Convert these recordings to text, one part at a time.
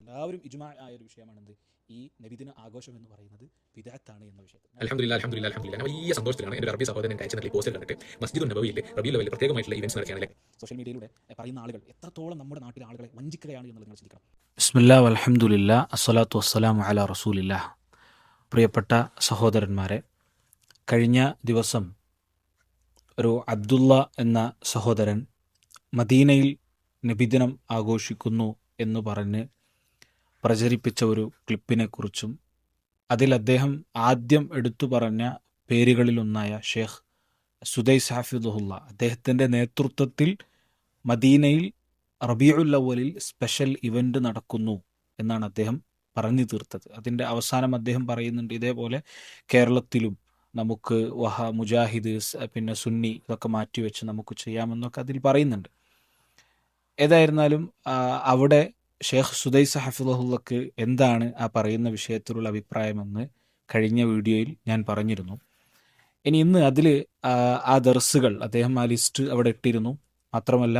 എല്ലാവരും ഇജ്മാ ആയ ഒരു വിഷയമാണെന്ത് ഈ നബിദിന ആഘോഷം എന്ന് പറയുന്നത് ബിദ്അത്താണ് എന്ന വിഷയത്തിൽ. അൽഹംദുലില്ലാഹ് വലിയ സന്തോഷത്തിലാണ് എൻ്റെ അറബി സഹോദരൻ അയച്ച ഈ പോസ്റ്റ് കണ്ടിട്ട് മസ്ജിദുൻ നബവിയിൽ റബീഉൽ അവ്വലിൽ പ്രത്യേകമായിട്ടുള്ള ഇവന്റ്സ് നടക്കുകയാണ്. സോഷ്യൽ മീഡിയയിലൂടെ പറയുന്ന ആളുകൾ എത്രത്തോളം നമ്മുടെ നാട്ടിലെ ആളുകളെ വഞ്ചിക്കുകയാണ് എന്നുള്ളത് നിങ്ങൾ ചിന്തിക്കണം. ബിസ്മില്ലാ വൽഹംദുലില്ലാ അസ്സലാത്തു വസ്സലാമു അലാ റസൂലില്ലാ. പ്രിയപ്പെട്ട സഹോദരന്മാരെ, കഴിഞ്ഞ ദിവസം ഒരു അബ്ദുള്ള എന്ന സഹോദരൻ മദീനയിൽ നബിദിനം ആഘോഷിക്കുന്നു എന്ന് പറഞ്ഞ് പ്രചരിപ്പിച്ച ഒരു ക്ലിപ്പിനെക്കുറിച്ചും അതിൽ അദ്ദേഹം ആദ്യം എടുത്തു പറഞ്ഞ പേരുകളിലൊന്നായ ഷേഖ് സുദൈസ് ഹാഫിദുല്ല, അദ്ദേഹത്തിൻ്റെ നേതൃത്വത്തിൽ മദീനയിൽ റബീഉൽ അവ്വലിൽ സ്പെഷ്യൽ ഇവൻ്റ് നടക്കുന്നു എന്നാണ് അദ്ദേഹം പറഞ്ഞു തീർത്തത്. അതിൻ്റെ അവസാനം അദ്ദേഹം പറയുന്നുണ്ട്, ഇതേപോലെ കേരളത്തിലും നമുക്ക് മുജാഹിദ് പിന്നെ സുന്നി ഇതൊക്കെ മാറ്റിവെച്ച് നമുക്ക് ചെയ്യാമെന്നൊക്കെ അതിൽ പറയുന്നുണ്ട്. ഏതായിരുന്നാലും അവിടെ ഷേഖ് സുദൈസ് ഹഫിദുല്ലക്ക് എന്താണ് ആ പറയുന്ന വിഷയത്തിലുള്ള അഭിപ്രായമെന്ന് കഴിഞ്ഞ വീഡിയോയിൽ ഞാൻ പറഞ്ഞിരുന്നു. ഇന്ന് അതിൽ ആ ദർസുകൾ അദ്ദേഹം ആ ലിസ്റ്റ് അവിടെ ഇട്ടിരുന്നു. മാത്രമല്ല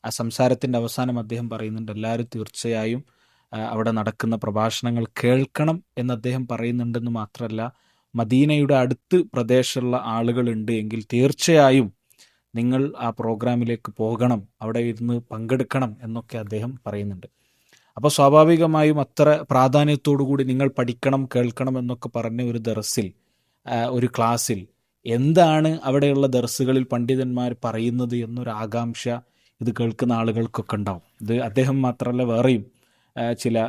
ആ സംസാരത്തിൻ്റെ അവസാനം അദ്ദേഹം പറയുന്നുണ്ട്, എല്ലാവരും തീർച്ചയായും അവിടെ നടക്കുന്ന പ്രഭാഷണങ്ങൾ കേൾക്കണം എന്ന് അദ്ദേഹം പറയുന്നുണ്ടെന്ന് മാത്രമല്ല, മദീനയുടെ അടുത്ത് പ്രദേശമുള്ള ആളുകളുണ്ട് എങ്കിൽ തീർച്ചയായും നിങ്ങൾ ആ പ്രോഗ്രാമിലേക്ക് പോകണം, അവിടെ ഇരുന്ന് പങ്കെടുക്കണം എന്നൊക്കെ അദ്ദേഹം പറയുന്നുണ്ട്. അപ്പോൾ സ്വാഭാവികമായും അത്ര പ്രാധാന്യത്തോടു കൂടി നിങ്ങൾ പഠിക്കണം കേൾക്കണം എന്നൊക്കെ പറഞ്ഞ ഒരു ദർസിൽ, ഒരു ക്ലാസ്സിൽ എന്താണ് അവിടെയുള്ള ദർസുകളിൽ പണ്ഡിതന്മാർ പറയുന്നത് എന്നൊരു ആകാംക്ഷ ഇത് കേൾക്കുന്ന ആളുകൾക്കൊക്കെ ഉണ്ടാവും. ഇത് അദ്ദേഹം മാത്രമല്ല, വേറെയും ചില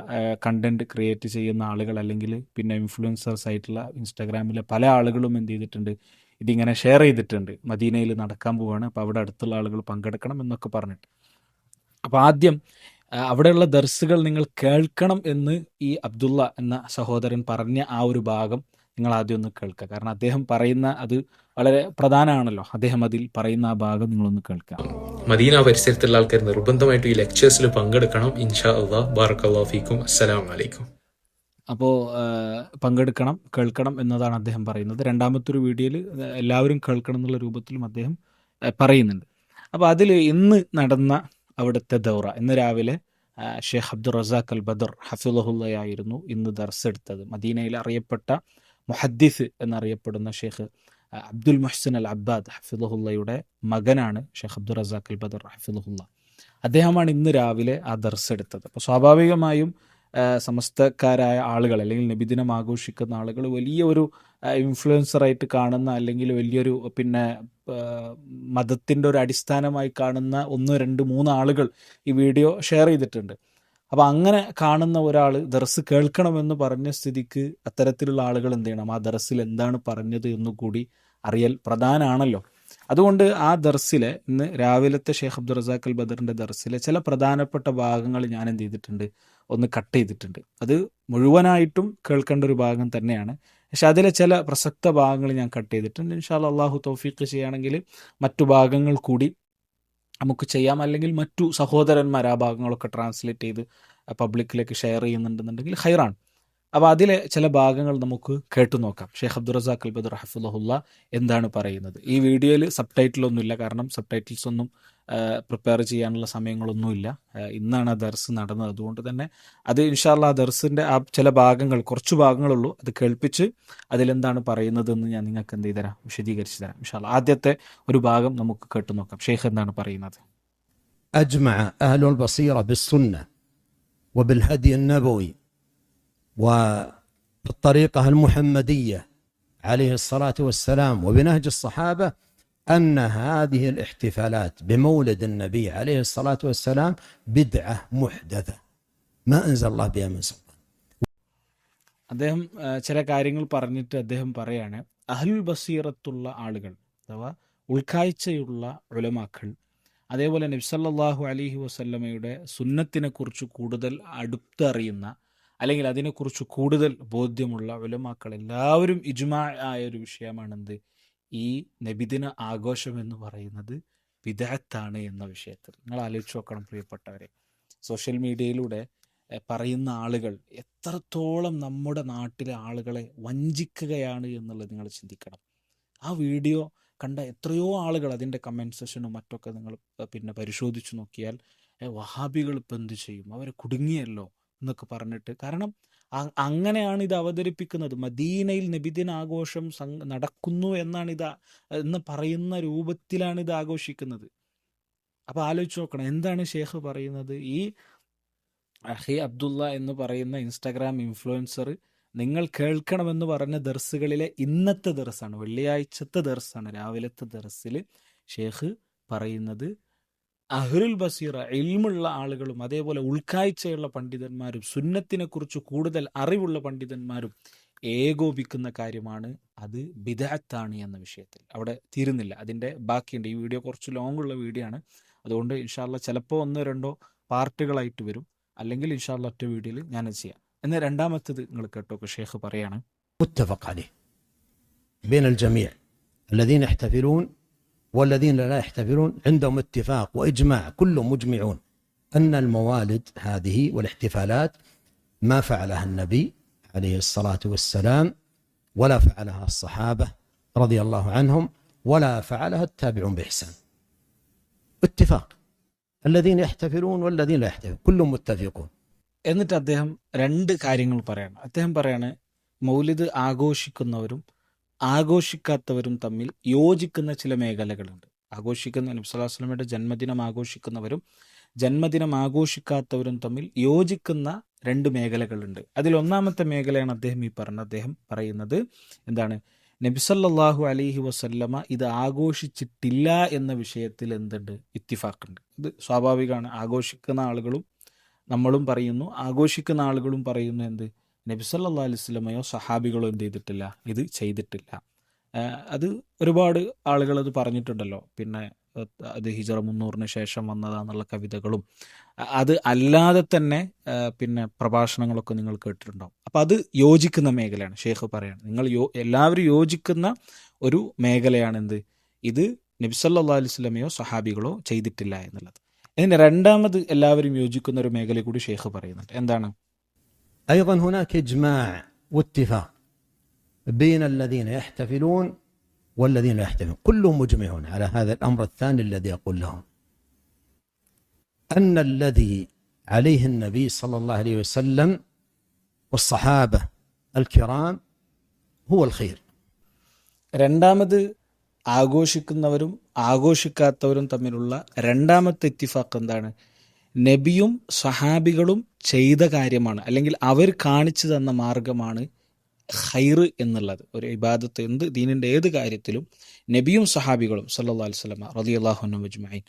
കണ്ടന്റ് ക്രിയേറ്റ് ചെയ്യുന്ന ആളുകൾ അല്ലെങ്കിൽ പിന്നെ ഇൻഫ്ലുവൻസേഴ്സ് ആയിട്ടുള്ള ഇൻസ്റ്റാഗ്രാമിലെ പല ആളുകളും എന്ത് ചെയ്തിട്ടുണ്ട്, ഇതിങ്ങനെ ഷെയർ ചെയ്തിട്ടുണ്ട്. മദീനയിൽ നടക്കാൻ പോവുകയാണ്, അപ്പോൾ അവിടെ അടുത്തുള്ള ആളുകൾ പങ്കെടുക്കണം എന്നൊക്കെ പറഞ്ഞിട്ട്. അപ്പോൾ ആദ്യം അവിടെയുള്ള ദർസുകൾ നിങ്ങൾ കേൾക്കണം എന്ന് ഈ അബ്ദുള്ള എന്ന സഹോദരൻ പറഞ്ഞ ആ ഒരു ഭാഗം നിങ്ങൾ ആദ്യം ഒന്ന് കേൾക്കുക. കാരണം അദ്ദേഹം പറയുന്ന അത് വളരെ പ്രധാനമാണല്ലോ. അദ്ദേഹം അതിൽ പറയുന്ന ആ ഭാഗം നിങ്ങളൊന്ന് കേൾക്കുക. മദീന പരിസരത്തുള്ള ആൾക്കാർ നിർബന്ധമായിട്ട് ഈ ലെക്ചേഴ്സിൽ പങ്കെടുക്കണം. ഇൻഷാ അല്ലാഹ്. ബാറക്കല്ലാഹു ഫീക്കും. അസ്സലാമു അലൈക്കും. അപ്പോൾ പങ്കെടുക്കണം കേൾക്കണം എന്നതാണ് അദ്ദേഹം പറയുന്നത്. രണ്ടാമത്തെ ഒരു വീഡിയോയിൽ എല്ലാവരും കേൾക്കണം എന്നുള്ള രൂപത്തിലും അദ്ദേഹം പറയുന്നുണ്ട്. അപ്പോൾ അതിൽ ഇന്ന് നടന്ന അവിടുത്തെ ദൗറ, ഇന്ന് രാവിലെ ഷെയ്ഖ് അബ്ദുൾ റസാഖ് അൽ ബദർ ഹഫിളഹുല്ലയായിരുന്നു ഇന്ന് ദർസ് എടുത്തത്. മദീനയിൽ അറിയപ്പെട്ട മുഹദ്ദിസ് എന്നറിയപ്പെടുന്ന ഷെയ്ഖ് അബ്ദുൽ മുഹ്സിൻ അൽ അബ്ബാദ് ഹഫിളഹുല്ലയുടെ മകനാണ് ഷെയ്ഖ് അബ്ദുൾ റസാഖ് അൽ ബദർ ഹഫിളഹുല്ല. അദ്ദേഹമാണ് ഇന്ന് രാവിലെ ആ ദർസ് എടുത്തത്. അപ്പോൾ സ്വാഭാവികമായും സമസ്തക്കാരായ ആളുകൾ അല്ലെങ്കിൽ നബിദിനം ആഘോഷിക്കുന്ന ആളുകൾ വലിയ ഒരു ഇൻഫ്ലുവൻസറായിട്ട് കാണുന്ന അല്ലെങ്കിൽ വലിയൊരു പിന്നെ മതത്തിൻ്റെ ഒരു അടിസ്ഥാനമായി കാണുന്ന 1, 2, 3 ആളുകൾ ഈ വീഡിയോ ഷെയർ ചെയ്തിട്ടുണ്ട്. അപ്പോൾ അങ്ങനെ കാണുന്ന ഒരാൾ ദർസ് കേൾക്കണമെന്ന് പറഞ്ഞ സ്ഥിതിക്ക് അത്തരത്തിലുള്ള ആളുകൾ എന്ത് ചെയ്യണം, ആ ദർസിൽ എന്താണ് പറഞ്ഞത് എന്നുകൂടി അറിയൽ പ്രധാനമാണല്ലോ. അതുകൊണ്ട് ആ ദർസിലെ ഇന്ന് രാവിലത്തെ ഷെയ്ഖ് അബ്ദുൾ റസാഖ് അൽ ബദറിൻ്റെ ദർസിലെ ചില പ്രധാനപ്പെട്ട ഭാഗങ്ങൾ ഞാൻ എന്ത് ചെയ്തിട്ടുണ്ട്, ഒന്ന് കട്ട് ചെയ്തിട്ടുണ്ട്. അത് മുഴുവനായിട്ടും കേൾക്കേണ്ട ഒരു ഭാഗം തന്നെയാണ്, പക്ഷെ അതിലെ ചില പ്രസക്ത ഭാഗങ്ങൾ ഞാൻ കട്ട് ചെയ്തിട്ടുണ്ട്. ഇൻഷാ അല്ലാഹ് അള്ളാഹു തൗഫീഖ് ചെയ്യുകയാണെങ്കിൽ മറ്റു ഭാഗങ്ങൾ കൂടി നമുക്ക് ചെയ്യാം. അല്ലെങ്കിൽ മറ്റു സഹോദരന്മാർ ആ ഭാഗങ്ങളൊക്കെ ട്രാൻസ്ലേറ്റ് ചെയ്ത് പബ്ലിക്കിലേക്ക് ഷെയർ ചെയ്യുന്നുണ്ടെന്നുണ്ടെങ്കിൽ ഹൈറാണ്. അപ്പോൾ അതിലെ ചില ഭാഗങ്ങൾ നമുക്ക് കേട്ടു നോക്കാം. ഷെയ്ഖ് അബ്ദുൾ റസാഖ് അൽ ബദർ ഹഫിളഹുല്ല എന്താണ് പറയുന്നത്. ഈ വീഡിയോയിൽ സബ് ടൈറ്റിലൊന്നുമില്ല, കാരണം സബ് ടൈറ്റിൽസ് ഒന്നും പ്രിപ്പയർ ചെയ്യാനുള്ള സമയങ്ങളൊന്നുമില്ല. ഇന്നാണ് ആ ദർസ് നടന്നത്. അതുകൊണ്ട് തന്നെ അത് ഇൻഷാ അല്ലാഹ് ദർസിൻ്റെ ആ ചില ഭാഗങ്ങൾ, കുറച്ച് ഭാഗങ്ങളുള്ളൂ, അത് കേൾപ്പിച്ച് അതിലെന്താണ് പറയുന്നതെന്ന് ഞാൻ നിങ്ങൾക്ക് എന്ത് ചെയ്തുതരാം, വിശദീകരിച്ച് തരാം ഇൻഷാ അല്ലാഹ്. ആദ്യത്തെ ഒരു ഭാഗം നമുക്ക് കേട്ടു നോക്കാം. ഷെയ്ഖ് എന്താണ് പറയുന്നത്. أجمع أهل البصيرة بالسنة وبالهدي النبوي وبالطريقة المحمدية عليه الصلاة والسلام وبنهج الصحابة أن هذه الاحتفالات بمولد النبي عليه الصلاة والسلام بدعة محدثة ما أنزل الله بها من سلطان. അദ്ദേഹം ചില കാര്യങ്ങൾ പറഞ്ഞിട്ട് അദ്ദേഹം പറയാണ്, അഹ്ലുൽ ബസീറത്തുള്ള ആളുകൾ അഥവാ ഉൾക്കാഴ്ചയുള്ള ഉലമാക്കൾ, അതേപോലെ നബി സല്ലല്ലാഹു അലൈഹി വസല്ലമയുടെ സുന്നത്തിനെക്കുറിച്ച് കൂടുതൽ അടുത്തറിയുന്ന അല്ലെങ്കിൽ അതിനെക്കുറിച്ച് കൂടുതൽ ബോധ്യമുള്ള ഉലമാക്കൾ എല്ലാവരും ഇജ്മാ ആയ ഒരു വിഷയമാണെന്ത്, ഈ നബിദിന ആഘോഷം എന്ന് പറയുന്നത് ബിദ്അത്താണ് എന്ന വിഷയത്തിൽ. നിങ്ങൾ ആലോചിച്ച് നോക്കണം പ്രിയപ്പെട്ടവരെ, സോഷ്യൽ മീഡിയയിലൂടെ പറയുന്ന ആളുകൾ എത്രത്തോളം നമ്മുടെ നാട്ടിലെ ആളുകളെ വഞ്ചിക്കുകയാണ് എന്നുള്ളത് നിങ്ങൾ ചിന്തിക്കണം. ആ വീഡിയോ കണ്ട എത്രയോ ആളുകൾ അതിൻ്റെ കമൻറ്റ് സെഷനും മറ്റൊക്കെ നിങ്ങൾ പിന്നെ പരിശോധിച്ച് നോക്കിയാൽ വഹാബികൾ ഇപ്പം എന്ത് ചെയ്യും, അവർ കുടുങ്ങിയല്ലോ, എന്നൊക്കെ പറഞ്ഞിട്ട്. കാരണം അങ്ങനെയാണ് ഇത് അവതരിപ്പിക്കുന്നത്. മദീനയിൽ നബിദിന ആഘോഷം നടക്കുന്നു എന്ന് പറയുന്ന രൂപത്തിലാണ് ഇത് ആഘോഷിക്കുന്നത്. അപ്പോൾ ആലോചിച്ച് നോക്കണം, എന്താണ് ഷേഖ് പറയുന്നത്? ഈ അഹി അബ്ദുള്ള എന്ന് പറയുന്ന ഇൻസ്റ്റാഗ്രാം ഇൻഫ്ലുവൻസർ നിങ്ങൾ കേൾക്കണമെന്ന് പറഞ്ഞ ദർസുകളിലെ ഇന്നത്തെ ദർസാണ്, വെള്ളിയാഴ്ചത്തെ ദർസാണ്, രാവിലത്തെ ദർസിൽ ഷേഖ് പറയുന്നത് അഹ്ലുൽ ബസീറ ഇൽമുള്ള ആളുകളും അതേപോലെ ഉൾക്കാഴ്ചയുള്ള പണ്ഡിതന്മാരും സുന്നത്തിനെ കുറിച്ച് കൂടുതൽ അറിവുള്ള പണ്ഡിതന്മാരും ഏകോപിക്കുന്ന കാര്യമാണ് അത് ബിദ്അത്താണ് എന്ന വിഷയത്തിൽ. അവിടെ തീരുന്നില്ല, അതിൻ്റെ ബാക്കിയുണ്ട്. ഈ വീഡിയോ കുറച്ച് ലോങ് ഉള്ള വീഡിയോ ആണ്, അതുകൊണ്ട് ഇൻഷാ അല്ലാഹ് ചിലപ്പോൾ 1-2 പാർട്ടുകളായിട്ട് വരും, അല്ലെങ്കിൽ ഇൻഷാ അല്ലാഹ് ഒറ്റ വീഡിയോയിൽ ഞാനത് ചെയ്യാം. എന്നാൽ രണ്ടാമത്തേത് നിങ്ങൾ കേട്ടോ, ഷേഖ് പറയാണ് متفق عليه بين الجميع الذين يحتفلون والذين لا يحتفلون، عندهم اتفاق وإجماع، كلهم مجمعون أن الموالد هذه والاحتفالات ما فعلها النبي عليه الصلاة والسلام ولا فعلها الصحابة رضي الله عنهم ولا فعلها التابعون بإحسان. اتفاق الذين يحتفلون والذين لا يحتفلون كلهم متفقون. എന്നിട്ട് അദ്ദേഹം 2 കാര്യങ്ങൾ പറയാണ്. അദ്ദേഹം പറയാണ് മൗലിദ് ആഘോഷിക്കുന്നവരും ആഘോഷിക്കാത്തവരും തമ്മിൽ യോജിക്കുന്ന ചില മേഖലകളുണ്ട്. ആഘോഷിക്കുന്ന നബി സല്ലല്ലാഹു അലൈഹി വസല്ലമയുടെ ജന്മദിനം ആഘോഷിക്കുന്നവരും ജന്മദിനം ആഘോഷിക്കാത്തവരും തമ്മിൽ യോജിക്കുന്ന 2 മേഖലകളുണ്ട്. അതിൽ ഒന്നാമത്തെ മേഖലയാണ് അദ്ദേഹം പറയുന്നത് എന്താണ്? നബി സല്ലല്ലാഹു അലൈഹി വസല്ലമ ഇത് ആഘോഷിച്ചിട്ടില്ല എന്ന വിഷയത്തിൽ എന്തുണ്ട്? ഇത്തിഫാഖുണ്ട്. ഇത് സ്വാഭാവികമാണ്. ആഘോഷിക്കുന്ന ആളുകളും നമ്മളും പറയുന്നു, ആഘോഷിക്കുന്ന ആളുകളും പറയുന്നു എന്ത്? നബി സല്ലല്ലാഹു അലൈഹി വസല്ലമയോ സഹാബികളോ എന്ത് ചെയ്തിട്ടില്ല, ഇത് ചെയ്തിട്ടില്ല. അത് ഒരുപാട് ആളുകൾ അത് പറഞ്ഞിട്ടുണ്ടല്ലോ. പിന്നെ അത് ഹിജറ 300-ന് ശേഷം വന്നതാന്നുള്ള കവിതകളും അത് അല്ലാതെ തന്നെ പിന്നെ പ്രഭാഷണങ്ങളൊക്കെ നിങ്ങൾ കേട്ടിട്ടുണ്ടാവും. അപ്പം അത് യോജിക്കുന്ന മേഖലയാണ്. ഷേഖ് പറയാണ് നിങ്ങൾ എല്ലാവരും യോജിക്കുന്ന ഒരു മേഖലയാണ് എന്ത്? ഇത് നബി സല്ലല്ലാഹു അലൈഹി വസല്ലമയോ സഹാബികളോ ചെയ്തിട്ടില്ല എന്നുള്ളത്. ഇതിന് രണ്ടാമത് എല്ലാവരും യോജിക്കുന്ന ഒരു മേഖല കൂടി ഷേഖ് പറയുന്നുണ്ട്. എന്താണ്? أيضا هناك إجماع واتفاق بين الذين يحتفلون والذين لا يحتفلون، كلهم مجمعون على هذا الأمر الثاني الذي أقول لهم، أن الذي عليه النبي صلى الله عليه وسلم والصحابة الكرام هو الخير. രണ്ടാമത് ആഘോഷിക്കുന്നവരും ആഘോഷിക്കാത്തവരും തമ്മിലുള്ള രണ്ടാമത്തെ ഇത്തിഫാഖ് എന്താണ്? നബിയും സഹാബികളും ചെയ്ത കാര്യമാണ്, അല്ലെങ്കിൽ അവർ കാണിച്ചു തന്ന മാർഗമാണ് ഖൈർ എന്നുള്ളത്. ഒരു ഇബാദത്ത് എന്ത് ദീനിൻ്റെ ഏത് കാര്യത്തിലും നബിയും സഹാബികളും സല്ലല്ലാഹു അലൈഹി വസല്ലം റളിയല്ലാഹു അൻഹും അജ്മഈൻ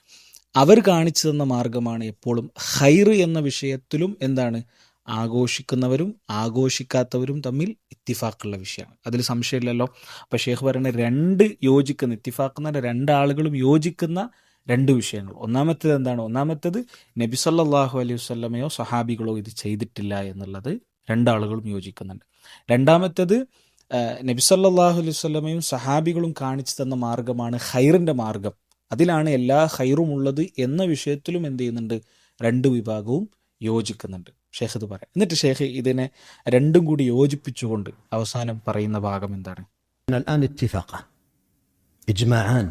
അവർ കാണിച്ചു തന്ന മാർഗമാണ് എപ്പോഴും ഖൈർ എന്ന വിഷയത്തിലും എന്താണ്? ആഘോഷിക്കുന്നവരും ആഘോഷിക്കാത്തവരും തമ്മിൽ ഇത്തിഫാഖുള്ള വിഷയമാണ്, അതിൽ സംശയമില്ലല്ലോ. അപ്പോൾ ഷേഖ് പറയുന്ന 2 യോജിക്കുന്ന ഇത്തിഫാഖ് എന്ന 2 ആളുകളും യോജിക്കുന്ന 2 വിഷയങ്ങൾ. ഒന്നാമത്തേത് എന്താണ്? ഒന്നാമത്തേത് നബി സല്ലല്ലാഹു അലൈഹി വസല്ലമയോ സഹാബികളോ ഇത് ചെയ്തിട്ടില്ല എന്നുള്ളത് 2 ആളുകളും യോജിക്കുന്നുണ്ട്. രണ്ടാമത്തേത് നബി സല്ലല്ലാഹു അലൈഹി വസല്ലമയും സഹാബികളും കാണിച്ചു തന്ന മാർഗമാണ് ഖൈറിൻ്റെ മാർഗം, അതിലാണ് എല്ലാ ഖൈറും ഉള്ളത് എന്ന വിഷയത്തിലും എന്ത് ചെയ്യുന്നുണ്ട്? 2 വിഭാഗവും യോജിക്കുന്നുണ്ട്. ഷേഖ് ഇത് പറയാം. എന്നിട്ട് ഷേഖ് ഇതിനെ 2ഉം കൂടി യോജിപ്പിച്ചുകൊണ്ട് അവസാനം പറയുന്ന ഭാഗം എന്താണ്? الآن اتفاقان إجماعان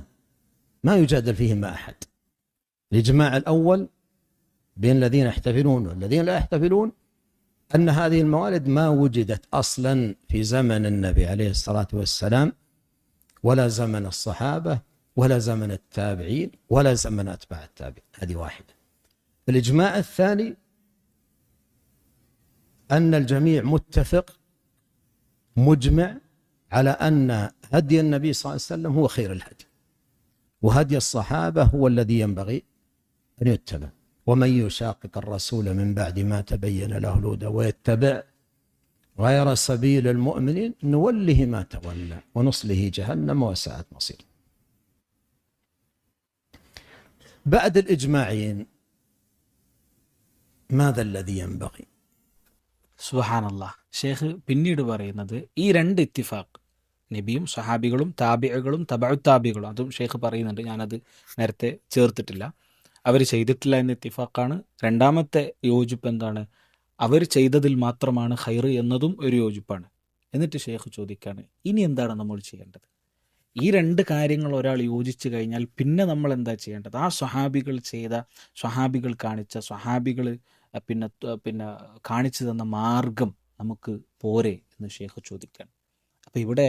ما يجادل فيهما أحد. الإجماع الأول بين الذين يحتفلون والذين لا يحتفلون أن هذه الموالد ما وجدت أصلا في زمن النبي عليه الصلاة والسلام ولا زمن الصحابة ولا زمن التابعين ولا زمن أتباع التابعين. هذه واحدة. الإجماع الثاني أن الجميع متفق مجمع على أن هدي النبي صلى الله عليه وسلم هو خير الهدي، وهدي الصحابة هو الذي ينبغي أن يتبع، ومن يشاقق الرسول من بعد ما تبين له الهدى ويتبع غير سبيل المؤمنين نوله ما تولى ونصله جهنم وساءت مصير. بعد الإجماعين ماذا الذي ينبغي؟ സുബ്ഹാനല്ലാഹ്. ഷേഖ് പിന്നീട് പറയുന്നത് ഈ 2 ഇത്തിഫാഖ് നബിയും സഹാബികളും താബിഅകളും തബഉ താബികളും, അതും ഷേഖ് പറയുന്നുണ്ട്, ഞാനത് നേരത്തെ ചേർത്തിട്ടില്ല, അവർ ചെയ്തിട്ടില്ല എന്ന ഇത്തിഫാഖാണ്. രണ്ടാമത്തെ യോജിപ്പ് എന്താണ്? അവർ ചെയ്തതിൽ മാത്രമാണ് ഖൈർ എന്നതും ഒരു യോജിപ്പാണ്. എന്നിട്ട് ഷേഖ് ചോദിക്കുകയാണ്, ഇനി എന്താണ് നമ്മൾ ചെയ്യേണ്ടത്? ഈ 2 കാര്യങ്ങൾ ഒരാൾ യോജിച്ചു കഴിഞ്ഞാൽ പിന്നെ നമ്മൾ എന്താ ചെയ്യേണ്ടത്? ആ സ്വഹാബികൾ ചെയ്ത, സ്വഹാബികൾ കാണിച്ച, സ്വഹാബികൾ പിന്നെ കാണിച്ചു തന്ന മാർഗം നമുക്ക് പോരെ എന്ന് ഷെയ്ഖ് ചോദിക്കുകയാണ്. അപ്പോൾ ഇവിടെ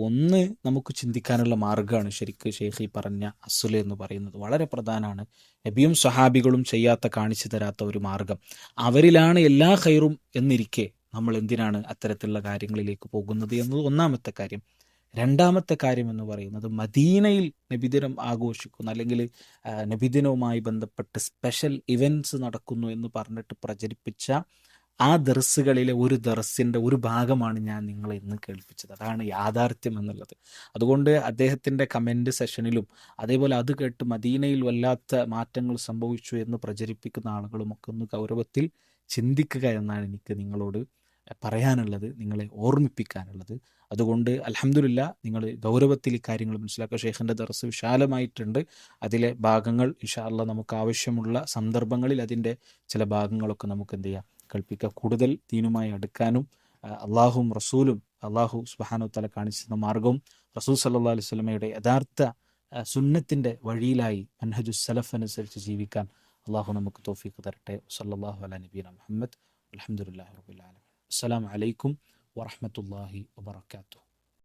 ഒന്ന് നമുക്ക് ചിന്തിക്കാനുള്ള മാർഗ്ഗമാണ് ശരിക്ക് ഷെയ്ഖ് ഈ പറഞ്ഞ അസുല എന്ന് പറയുന്നത്. വളരെ പ്രധാനമാണ്. നബിയും സ്വഹാബികളും ചെയ്യാത്ത, കാണിച്ചു തരാത്ത ഒരു മാർഗം. അവരിലാണ് എല്ലാ ഖൈറും എന്നിരിക്കെ നമ്മൾ എന്തിനാണ് അത്തരത്തിലുള്ള കാര്യങ്ങളിലേക്ക് പോകുന്നത് എന്നത് ഒന്നാമത്തെ കാര്യം. രണ്ടാമത്തെ കാര്യം എന്ന് പറയുന്നത് മദീനയിൽ നബിദിനം ആഘോഷിക്കുന്നു, അല്ലെങ്കിൽ നബിദിനവുമായി ബന്ധപ്പെട്ട് സ്പെഷ്യൽ ഇവൻറ്റ്സ് നടക്കുന്നു എന്ന് പറഞ്ഞിട്ട് പ്രചരിപ്പിച്ച ആ ദർസുകളിലെ ഒരു ദർസിൻ്റെ ഒരു ഭാഗമാണ് ഞാൻ നിങ്ങളെ ഇന്ന് കേൾപ്പിച്ചത്. അതാണ് യാഥാർത്ഥ്യം എന്നുള്ളത്. അതുകൊണ്ട് അദ്ദേഹത്തിൻ്റെ കമൻറ്റ് സെഷനിലും അതേപോലെ അത് കേട്ട് മദീനയിൽ വല്ലാത്ത മാറ്റങ്ങൾ സംഭവിച്ചു എന്ന് പ്രചരിപ്പിക്കുന്ന ആളുകളുമൊക്കെ ഒന്ന് ഗൗരവത്തിൽ ചിന്തിക്കുക എന്നാണ് എനിക്ക് നിങ്ങളോട് പറയാനുള്ളത്, നിങ്ങളെ ഓർമ്മിപ്പിക്കാനുള്ളത്. അതുകൊണ്ട് അൽഹംദുലില്ലാ, നിങ്ങൾ ഗൗരവത്തിൽ ഇക്കാര്യങ്ങൾ മനസ്സിലാക്കുക. ഷെയ്ഖിൻ്റെ ദർസ് വിശാലമായിട്ടുണ്ട്. അതിലെ ഭാഗങ്ങൾ ഇൻഷാ അല്ലാഹ് നമുക്ക് ആവശ്യമുള്ള സന്ദർഭങ്ങളിൽ അതിൻ്റെ ചില ഭാഗങ്ങളൊക്കെ നമുക്ക് എന്ത് ചെയ്യാം, കൽപ്പിക്കുക. കൂടുതൽ ദീനുമായി അടുക്കാനും അള്ളാഹും റസൂലും അള്ളാഹു സുബ്ഹാനഹു വ തആല കാണിച്ചിരുന്ന മാർഗവും റസൂൽ സല്ലല്ലാഹു അലൈഹി വസല്ലമയുടെ യഥാർത്ഥ സുന്നത്തിൻ്റെ വഴിയിലായി മൻഹജുസ് സലഫ് അനുസരിച്ച് ജീവിക്കാൻ അള്ളാഹു നമുക്ക് തൗഫീഖ് തരട്ടെ. സല്ലല്ലാഹു അലാ നബീന മുഹമ്മദ്. അൽഹംദുലില്ലാഹി റബ്ബിൽ ആലമീൻ. അസ്സലാമു അലൈക്കും വറഹ്മത്തുള്ളാഹി വബറകാതുഹു.